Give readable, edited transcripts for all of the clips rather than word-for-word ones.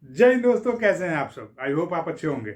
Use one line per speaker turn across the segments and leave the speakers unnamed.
जय हिंद दोस्तों, कैसे हैं आप सब। आई होप आप अच्छे होंगे।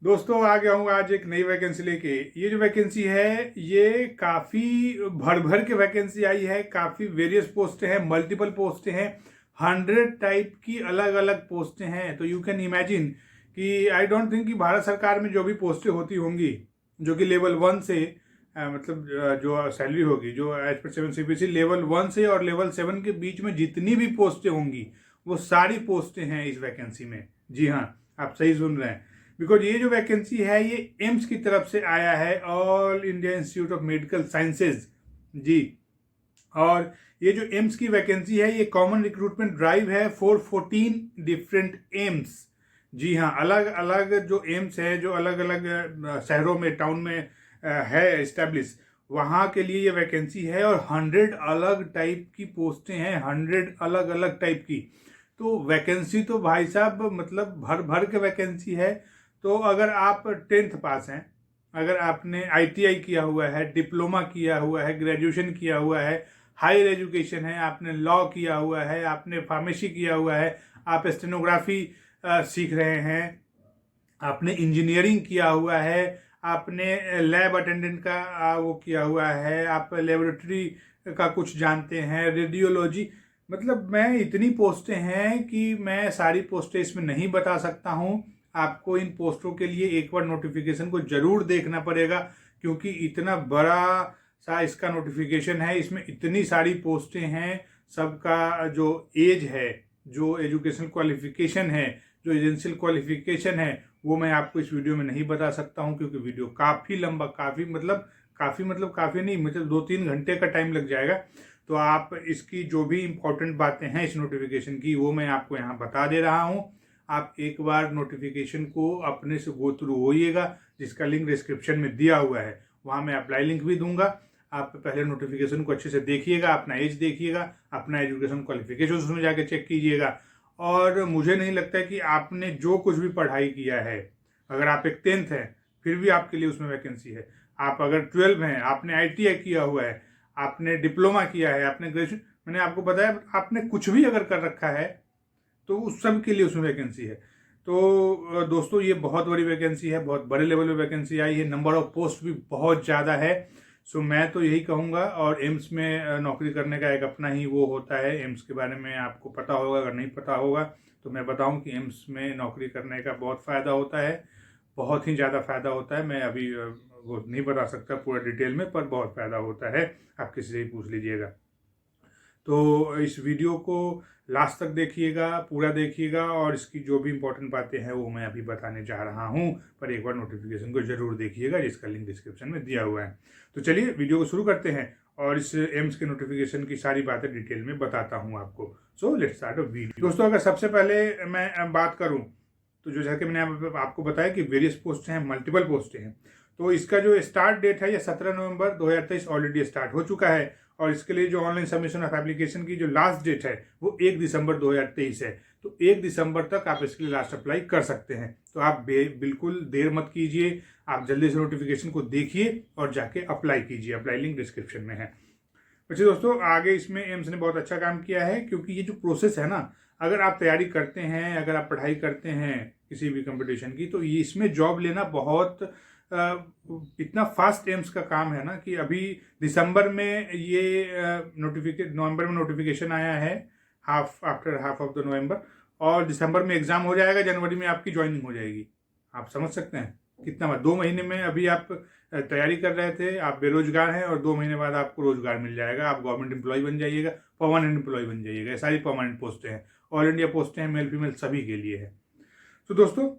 दोस्तों आ गया हूँ आज एक नई वैकेंसी लेके। ये जो वैकेंसी है ये काफ़ी भर भर के वैकेंसी आई है। काफ़ी वेरियस पोस्टें हैं, मल्टीपल पोस्टें हैं, 100 टाइप की अलग अलग पोस्टें हैं। तो यू कैन इमेजिन कि आई डोंट थिंक कि भारत सरकार में जो भी पोस्टें होती होंगी जो कि लेवल 1 से जो सैलरी होगी, जो एज पर 7 CPC लेवल 1 से और लेवल 7 के बीच में जितनी भी पोस्टें होंगी वो सारी पोस्टें हैं इस वैकेंसी में। जी हाँ, आप सही सुन रहे हैं। बिकॉज ये जो वैकेंसी है ये एम्स की तरफ से आया है, All India Institute of Medical Sciences जी। और ये जो एम्स की वैकेंसी है ये कॉमन रिक्रूटमेंट ड्राइव है फॉर 14 डिफरेंट एम्स। जी हाँ, अलग अलग जो एम्स है, जो अलग अलग शहरों में, टाउन में है इस्टेब्लिश, वहाँ के लिए ये वैकेंसी है। और 100 अलग टाइप की पोस्टें हैं, 100 अलग अलग टाइप की। तो वैकेंसी तो भाई साहब मतलब भर भर के वैकेंसी है। तो अगर आप 10th पास हैं, अगर आपने ITI किया हुआ है, डिप्लोमा किया हुआ है, ग्रेजुएशन किया हुआ है, हायर एजुकेशन है, आपने लॉ किया हुआ है, आपने फार्मेसी किया हुआ है, आप स्टेनोग्राफी सीख रहे हैं, आपने इंजीनियरिंग किया हुआ है, आपने लैब अटेंडेंट का वो किया हुआ है, आप लेबोरेटरी का कुछ जानते हैं, रेडियोलॉजी, मतलब मैं इतनी पोस्टें हैं कि मैं सारी पोस्टें इसमें नहीं बता सकता हूँ। आपको इन पोस्टों के लिए एक बार नोटिफिकेशन को जरूर देखना पड़ेगा, क्योंकि इतना बड़ा सा इसका नोटिफिकेशन है, इसमें इतनी सारी पोस्टें हैं। सबका जो एज है, जो एजुकेशन क्वालिफिकेशन है, जो एजेंशियल क्वालिफिकेशन है, वो मैं आपको इस वीडियो में नहीं बता सकता हूँ, क्योंकि वीडियो काफ़ी लंबा, काफ़ी नहीं, मतलब 2-3 घंटे का टाइम लग जाएगा। तो आप इसकी जो भी इम्पोर्टेंट बातें हैं इस नोटिफिकेशन की वो मैं आपको यहाँ बता दे रहा हूँ। आप एक बार नोटिफिकेशन को अपने से गो थ्रू होइएगा, जिसका लिंक डिस्क्रिप्शन में दिया हुआ है। वहाँ मैं अप्लाई लिंक भी दूंगा। आप पहले नोटिफिकेशन को अच्छे से देखिएगा, अपना एज देखिएगा, अपना एजुकेशन क्वालिफिकेशन उसमें जाके चेक कीजिएगा। और मुझे नहीं लगता कि आपने जो कुछ भी पढ़ाई किया है, अगर आप एक 10th हैं फिर भी आपके लिए उसमें वैकेंसी है। आप अगर 12 हैं, आपने ITI किया हुआ है, आपने डिप्लोमा किया है, आपने ग्रेजुएशन, मैंने आपको बताया, आपने कुछ भी अगर कर रखा है तो उस सब के लिए उसमें वैकेंसी है। तो दोस्तों ये बहुत बड़ी वैकेंसी है, बहुत बड़े लेवल पे वैकेंसी आई है, नंबर ऑफ पोस्ट भी बहुत ज़्यादा है। सो मैं तो यही कहूँगा। और एम्स में नौकरी करने का एक अपना ही वो होता है। एम्स के बारे में आपको पता होगा, अगर नहीं पता होगा तो मैं बताऊँ कि एम्स में नौकरी करने का बहुत फ़ायदा होता है, बहुत ही ज़्यादा फ़ायदा होता है। मैं अभी वो नहीं बता सकता पूरा डिटेल में, पर बहुत फ़ायदा होता है, आप किसी से ही पूछ लीजिएगा। तो इस वीडियो को लास्ट तक देखिएगा, पूरा देखिएगा, और इसकी जो भी इंपॉर्टेंट बातें हैं वो मैं अभी बताने जा रहा हूँ। पर एक बार नोटिफिकेशन को जरूर देखिएगा, जिसका लिंक डिस्क्रिप्शन में दिया हुआ है। तो चलिए वीडियो को शुरू करते हैं और इस एम्स के नोटिफिकेशन की सारी बातें डिटेल में बताता हूँ आपको। So let's start a video. दोस्तों अगर सबसे पहले मैं बात करूँ तो जैसा कि मैंने आपको बताया कि वेरियस पोस्ट हैं, मल्टीपल पोस्टें हैं। तो इसका जो स्टार्ट डेट है ये 17 नवंबर 2023 ऑलरेडी स्टार्ट हो चुका है। और इसके लिए जो ऑनलाइन सबमिशन ऑफ एप्लीकेशन की जो लास्ट डेट है वो 1 दिसंबर 2023 है। तो 1 दिसंबर तक आप इसके लिए लास्ट अप्लाई कर सकते हैं। तो आप बिल्कुल देर मत कीजिए, आप जल्दी से नोटिफिकेशन को देखिए और जाके अप्लाई कीजिए। अप्लाई लिंक डिस्क्रिप्शन में है। अच्छा दोस्तों, आगे इसमें एम्स ने बहुत अच्छा काम किया है, क्योंकि ये जो प्रोसेस है ना, अगर आप तैयारी करते हैं, अगर आप पढ़ाई करते हैं किसी भी कंपटीशन की, तो ये इसमें जॉब लेना बहुत इतना फास्ट एम्स का काम है ना कि अभी दिसंबर में ये नवंबर में नोटिफिकेशन आया है, आफ्टर हाफ ऑफ द नवंबर, और दिसंबर में एग्जाम हो जाएगा, जनवरी में आपकी ज्वाइनिंग हो जाएगी। आप समझ सकते हैं कितना बार 2 महीने में अभी आप तैयारी कर रहे थे, आप बेरोजगार हैं, और 2 महीने बाद आपको रोजगार मिल जाएगा, आप गवर्नमेंट एम्प्लॉय बन जाइएगा, परमानेंट एम्प्लॉय बन जाइएगा। ये सारी परमानेंट पोस्टें हैं, ऑल इंडिया पोस्टें हैं, मेल फीमेल सभी के लिए है। तो दोस्तों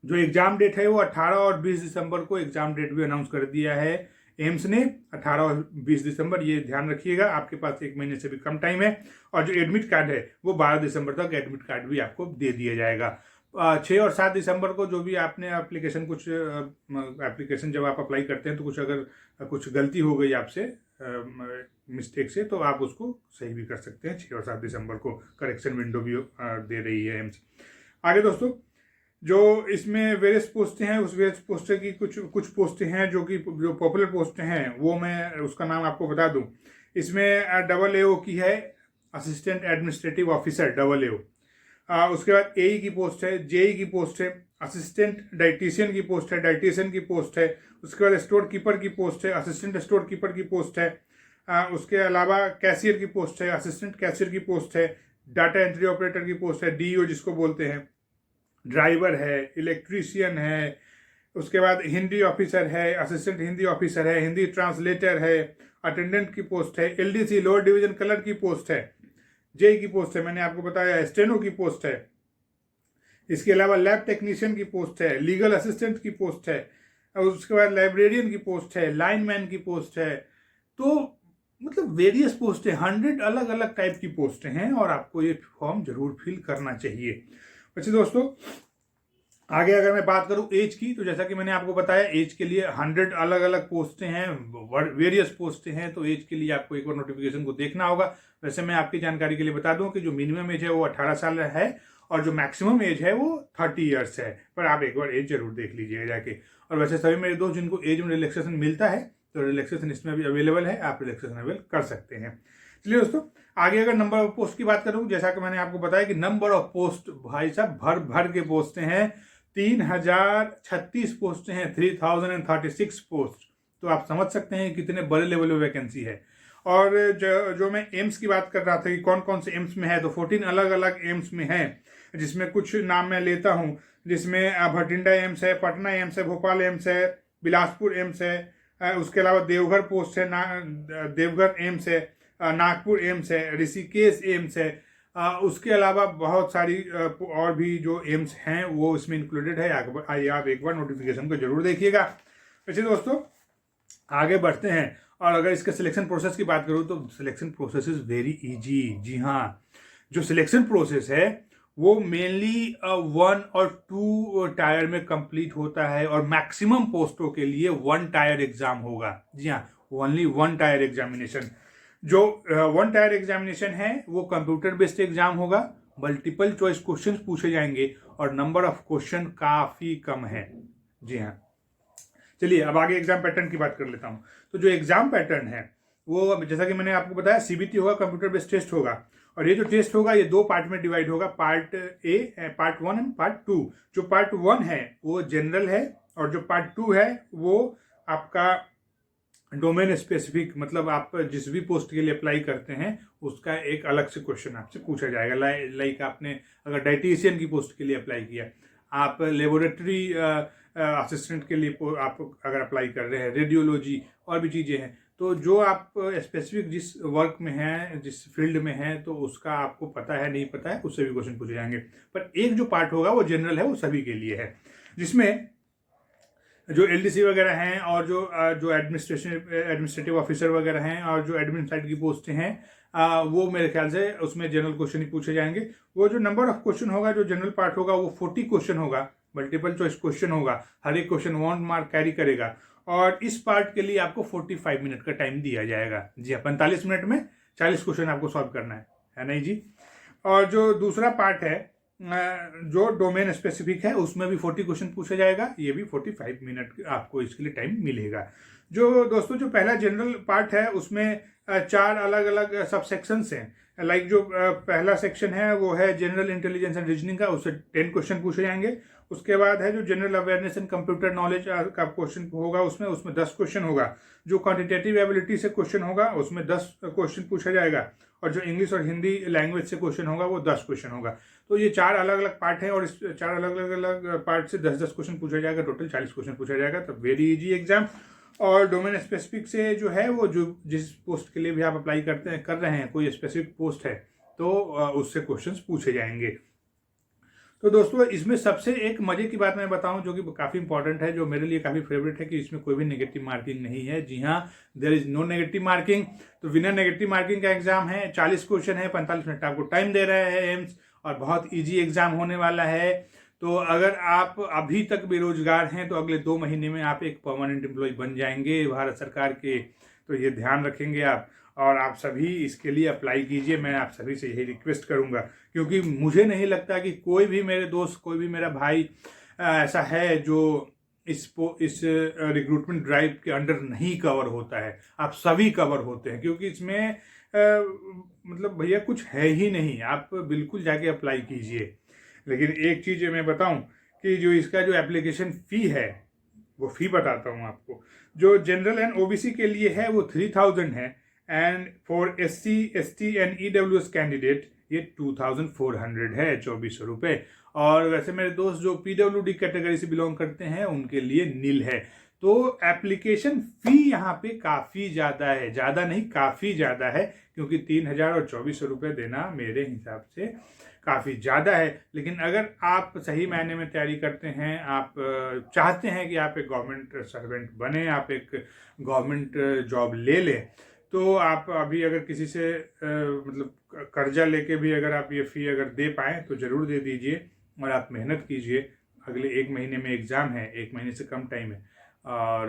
जो एग्जाम डेट है वो 18 और 20 दिसंबर को एग्जाम डेट भी अनाउंस कर दिया है एम्स ने। 18 और 20 दिसंबर, ये ध्यान रखिएगा, आपके पास 1 महीने से भी कम टाइम है। और जो एडमिट कार्ड है वो 12 दिसंबर तक एडमिट कार्ड भी आपको दे दिया जाएगा। 6 और 7 दिसंबर को जो भी आपने एप्लीकेशन जब आप अप्लाई करते हैं तो कुछ अगर कुछ गलती हो गई आपसे मिस्टेक से, तो आप उसको सही भी कर सकते हैं। 6 और 7 दिसंबर को करेक्शन विंडो भी दे रही है एम्स। आगे दोस्तों, जो इसमें वेरियस पोस्टें हैं, उस वेरियस पोस्टें की कुछ पोस्टें हैं जो पॉपुलर पोस्टें हैं, वो मैं उसका नाम आपको बता दूं। इसमें AAO की है, असिस्टेंट एडमिनिस्ट्रेटिव ऑफिसर AAO। उसके बाद एई की पोस्ट है, जेई की पोस्ट है, असिस्टेंट डाइटिशियन की पोस्ट है, डाइटिशियन की पोस्ट है, उसके बाद स्टोर कीपर की पोस्ट है, असिस्टेंट स्टोर कीपर की पोस्ट है, उसके अलावा कैशियर की पोस्ट है, असिस्टेंट कैशियर की पोस्ट है, डाटा एंट्री ऑपरेटर की पोस्ट है, डीईओ जिसको बोलते हैं, ड्राइवर है, इलेक्ट्रीशियन है, उसके बाद हिंदी ऑफिसर है, असिस्टेंट हिंदी ऑफिसर है, हिंदी ट्रांसलेटर है, अटेंडेंट की पोस्ट है, एलडीसी लोअर डिवीजन कलर की पोस्ट है, जेई की पोस्ट है, मैंने आपको बताया, स्टेनो की पोस्ट है, इसके अलावा लैब टेक्नीशियन की पोस्ट है, लीगल असिस्टेंट की पोस्ट है, और उसके बाद लाइब्रेरियन की पोस्ट है, लाइनमैन की पोस्ट है। तो मतलब वेरियस पोस्ट है, 100 अलग अलग टाइप की पोस्ट हैं और आपको ये फॉर्म जरूर फिल करना चाहिए। अच्छा दोस्तों, आगे अगर मैं बात करूं एज की, तो जैसा कि मैंने आपको बताया एज के लिए 100 अलग अलग पोस्टें हैं, वेरियस पोस्टें हैं, तो एज के लिए आपको एक बार नोटिफिकेशन को देखना होगा। वैसे मैं आपकी जानकारी के लिए बता दूं कि जो मिनिमम एज है वो 18 साल है और जो मैक्सिमम एज है वो 30 ईयर्स है, पर आप एक बार एज जरूर देख लीजिएगा जाके। और वैसे सभी मेरे दोस्त जिनको एज में रिलैक्सेशन मिलता है, तो रिलैक्सेशन इसमें भी अवेलेबल है, आप रिलैक्सेशन अवेल कर सकते हैं। चलिए दोस्तों, आगे अगर नंबर ऑफ पोस्ट की बात करूं, जैसा कि मैंने आपको बताया कि नंबर ऑफ पोस्ट भाई साहब भर भर के पोस्टें हैं, 3036 पोस्ट हैं, 3036 पोस्ट। तो आप समझ सकते हैं कितने बड़े लेवल में वैकेंसी है। और जो मैं एम्स की बात कर रहा था कि कौन कौन से एम्स में है, तो 14 अलग अलग एम्स में है, जिसमें कुछ नाम मैं लेता हूं, जिसमें भटिंडा एम्स है, पटना एम्स है, भोपाल एम्स है, बिलासपुर एम्स है, उसके अलावा देवघर पोस्ट है, देवघर एम्स है, नागपुर एम्स है, ऋषिकेश एम्स है, उसके अलावा बहुत सारी और भी जो एम्स हैं वो इसमें इंक्लूडेड है। आइए आप एक बार नोटिफिकेशन को जरूर देखिएगा। वैसे दोस्तों आगे बढ़ते हैं, और अगर इसके सिलेक्शन प्रोसेस की बात करूं तो selection process is very easy. जी हाँ, जो सिलेक्शन प्रोसेस है वो मेनली 1 और 2 टायर में कंप्लीट होता है, और मैक्सिमम पोस्टों के लिए 1 टायर एग्जाम होगा। जी हाँ, ओनली 1 टायर एग्जामिनेशन। जो 1 टायर एग्जामिनेशन है वो कंप्यूटर बेस्ड एग्जाम होगा, मल्टीपल चॉइस क्वेश्चंस पूछे जाएंगे और नंबर ऑफ क्वेश्चन काफी कम है। जी हाँ, चलिए अब आगे एग्जाम पैटर्न की बात कर लेता हूं। तो जो एग्जाम पैटर्न है वो जैसा कि मैंने आपको बताया, सीबीटी होगा, कंप्यूटर बेस्ड टेस्ट होगा, और ये जो टेस्ट होगा ये 2 पार्ट में डिवाइड होगा, part A, part 1 and part 2। जो पार्ट 1 है वो जनरल है, और जो पार्ट 2 है वो आपका डोमेन स्पेसिफिक, मतलब आप जिस भी पोस्ट के लिए अप्लाई करते हैं उसका एक अलग से क्वेश्चन आपसे पूछा जाएगा। लाइक आपने अगर डाइटिशियन की पोस्ट के लिए अप्लाई किया, आप लेबोरेटरी असिस्टेंट के लिए आप अगर अप्लाई कर रहे हैं, रेडियोलॉजी और भी चीज़ें हैं, तो जो आप स्पेसिफिक जिस वर्क में हैं, जिस फील्ड में हैं, तो उसका आपको पता है नहीं पता है, उससे भी क्वेश्चन पूछे जाएंगे। पर एक जो पार्ट होगा वो जनरल है, वो सभी के लिए है, जिसमें जो एलडीसी वगैरह हैं और जो एडमिनिस्ट्रेटिव ऑफिसर वगैरह हैं और जो एडमिन साइड की पोस्टें हैं, वो मेरे ख्याल से उसमें जनरल क्वेश्चन ही पूछे जाएंगे। वो जो नंबर ऑफ क्वेश्चन होगा, जो जनरल पार्ट होगा, वो 40 क्वेश्चन होगा, मल्टीपल चॉइस क्वेश्चन होगा, हर एक क्वेश्चन 1 मार्क कैरी करेगा, और इस पार्ट के लिए आपको 45 मिनट का टाइम दिया जाएगा। जी हाँ, 45 मिनट में 40 क्वेश्चन आपको सॉल्व करना है नहीं जी। और जो दूसरा पार्ट है जो डोमेन स्पेसिफिक है, उसमें भी 40 क्वेश्चन पूछा जाएगा, ये भी 45 मिनट आपको इसके लिए टाइम मिलेगा। जो दोस्तों जो पहला जनरल पार्ट है उसमें 4 अलग अलग सब सेक्शंस हैं। लाइक जो पहला सेक्शन है वो है जनरल इंटेलिजेंस एंड रीजनिंग का, उससे 10 क्वेश्चन पूछे जाएंगे। उसके बाद है जो general awareness and computer knowledge का क्वेश्चन होगा, उसमें 10 क्वेश्चन होगा। जो क्वांटिटेटिव एबिलिटी से क्वेश्चन होगा उसमें 10 क्वेश्चन पूछा जाएगा, और जो इंग्लिश और हिंदी लैंग्वेज से क्वेश्चन होगा वो 10 क्वेश्चन होगा। तो ये 4 अलग अलग पार्ट हैं, और इस 4 अलग अलग पार्ट से 10-10 क्वेश्चन पूछा जाएगा, टोटल 40 क्वेश्चन पूछा जाएगा। तो वेरी इजी एग्जाम। और डोमेन स्पेसिफिक से जो है वो जो जिस पोस्ट के लिए भी आप अप्लाई कर रहे हैं, कोई स्पेसिफिक पोस्ट है तो उससे क्वेश्चंस पूछे जाएंगे। तो दोस्तों इसमें सबसे एक मजे की बात मैं बताऊं जो कि काफी इंपॉर्टेंट है, जो मेरे लिए काफी फेवरेट है, कि इसमें कोई भी नेगेटिव मार्किंग नहीं है। जी हाँ, there is no negative marking. तो बिना नेगेटिव मार्किंग का एग्जाम है, 40 क्वेश्चन है, 45 मिनट आपको टाइम दे रहा है एम्स, और बहुत ईजी एग्जाम होने वाला है। तो अगर आप अभी तक बेरोजगार हैं तो अगले 2 महीने में आप एक परमानेंट एम्प्लॉय बन जाएंगे भारत सरकार के। तो ये ध्यान रखेंगे आप, और आप सभी इसके लिए अप्लाई कीजिए। मैं आप सभी से यही रिक्वेस्ट करूंगा, क्योंकि मुझे नहीं लगता कि कोई भी मेरे दोस्त, कोई भी मेरा भाई ऐसा है जो इस रिक्रूटमेंट ड्राइव के अंडर नहीं कवर होता है। आप सभी कवर होते हैं, क्योंकि इसमें मतलब भैया कुछ है ही नहीं, आप बिल्कुल जाके अप्लाई कीजिए। लेकिन एक चीज़ मैं बताऊं कि जो इसका जो एप्लीकेशन फ़ी है, वो फ़ी बताता हूँ आपको। जो जनरल एंड ओबीसी के लिए है वो 3000 है, and for SC ST and EWS candidate ये 2400 है, 2400 रुपये। और वैसे मेरे दोस्त जो PWD कैटेगरी से बिलोंग करते हैं उनके लिए नील है। तो एप्लीकेशन फ़ी यहाँ पे काफ़ी ज़्यादा है, ज़्यादा नहीं काफ़ी ज़्यादा है, क्योंकि 3000 और 2400 रुपये देना मेरे हिसाब से काफ़ी ज़्यादा है। लेकिन अगर आप सही मायने में तैयारी करते हैं, आप चाहते हैं कि आप एक गवर्नमेंट सर्वेंट बने, आप एक गवर्नमेंट जॉब ले लें, तो आप अभी अगर किसी से मतलब कर्जा लेके भी अगर आप ये फ़ी अगर दे पाएँ तो ज़रूर दे दीजिए, और आप मेहनत कीजिए। अगले 1 महीने में एग्ज़ाम है, 1 महीने से कम टाइम है, और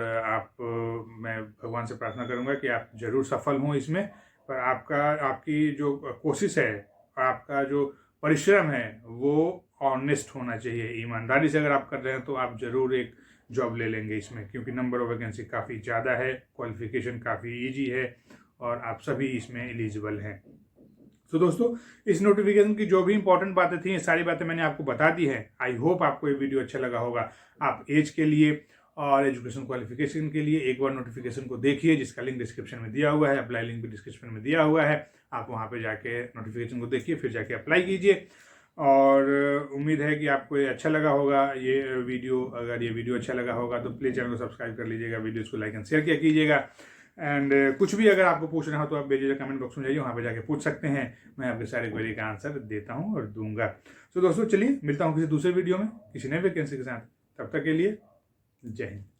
मैं भगवान से प्रार्थना करूंगा कि आप जरूर सफल हों इसमें। पर आपकी जो कोशिश है, आपका जो परिश्रम है, वो ऑनेस्ट होना चाहिए। ईमानदारी से अगर आप कर रहे हैं तो आप जरूर एक जॉब ले लेंगे इसमें, क्योंकि नंबर ऑफ वैकेंसी काफ़ी ज़्यादा है, क्वालिफिकेशन काफ़ी ईजी है, और आप सभी इसमें एलिजिबल हैं। तो दोस्तों, इस नोटिफिकेशन की जो भी इंपॉर्टेंट बातें थी, ये सारी बातें मैंने आपको बता दी हैं। आई होप आपको ये वीडियो अच्छा लगा होगा। आप एज के लिए और एजुकेशन क्वालिफिकेशन के लिए एक बार नोटिफिकेशन को देखिए, जिसका लिंक डिस्क्रिप्शन में दिया हुआ है, अप्लाई लिंक भी डिस्क्रिप्शन में दिया हुआ है। आप वहाँ पे जाके नोटिफिकेशन को देखिए, फिर जाके अप्लाई कीजिए। और उम्मीद है कि आपको ये अच्छा लगा होगा ये वीडियो। अगर ये वीडियो अच्छा लगा होगा तो प्लीज़ चैनल को सब्सक्राइब कर लीजिएगा, वीडियोज़ को लाइक एंड शेयर किया कीजिएगा। एंड कुछ भी अगर आपको पूछना हो तो आप बेझिझक कमेंट बॉक्स में जाइए, वहाँ पे जाके पूछ सकते हैं। मैं आपके सारे क्वेरी का आंसर देता हूँ और दूंगा। तो दोस्तों, चलिए मिलता हूँ किसी दूसरे वीडियो में किसी नए वैकेंसी के साथ। तब तक के लिए जय हिंद।